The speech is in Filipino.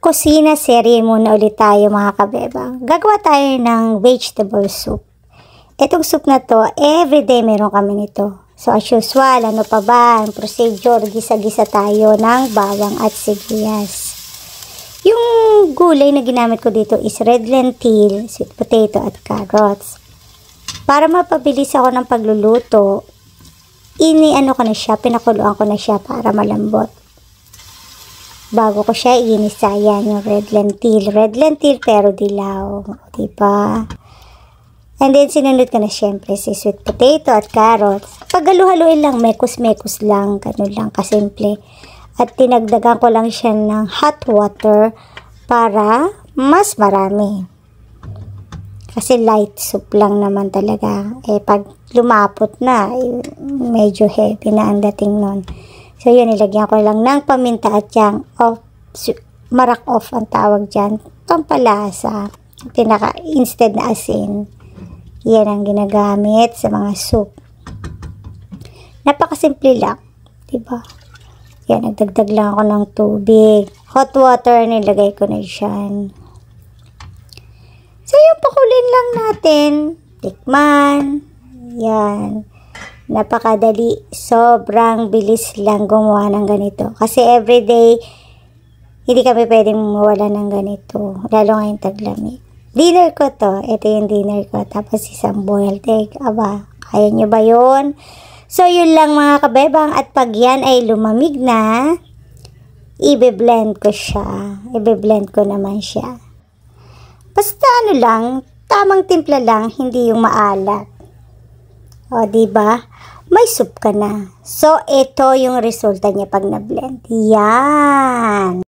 Kusina serye muna ulit tayo mga kabebang. Gagawa tayo ng vegetable soup. Itong soup na to, everyday meron kami nito. So as usual, ano pa ba? Ang procedure, gisa-gisa tayo ng bawang at sibuyas. Yung gulay na ginamit ko dito is red lentil, sweet potato at carrots. Para mapabilis ako ng pagluluto, pinakuluan ko na siya para malambot. Bago ko siya iinisa, yan yung red lentil. Red lentil pero dilaw. Diba? And then, sinunod ko na syempre si sweet potato at carrots. Paghalu-haluin lang, mekos-mekos lang. Ganun lang, kasimple. At tinagdagan ko lang siya ng hot water para mas marami. Kasi light soup lang naman talaga. Pag lumapot na, medyo heavy na ang dating nun. So, yun, nilagyan ko lang ng paminta at yang marak off ang tawag dyan. Pampalasa. Instead na asin. Yan ang ginagamit sa mga soup. Napakasimple lang. Diba? Yan, nagdagdag lang ako ng tubig. Hot water, nilagay ko na dyan. So, yung pakulin lang natin. Tikman. Yan. Napakadali, sobrang bilis lang gumawa ng ganito. Kasi everyday, hindi kami pwedeng mawala ng ganito. Lalo ngayong taglamig. Dinner ko to. Ito yung dinner ko. Tapos isang boiled egg. Aba, kaya nyo ba yun? So, yun lang mga kabebang. At pag yan ay lumamig na, i-blend ko siya. I-blend ko naman siya. Basta ano lang, tamang timpla lang, hindi yung maalat. O, diba? May soup ka na. So, ito yung resulta niya pag na-blend. Yan!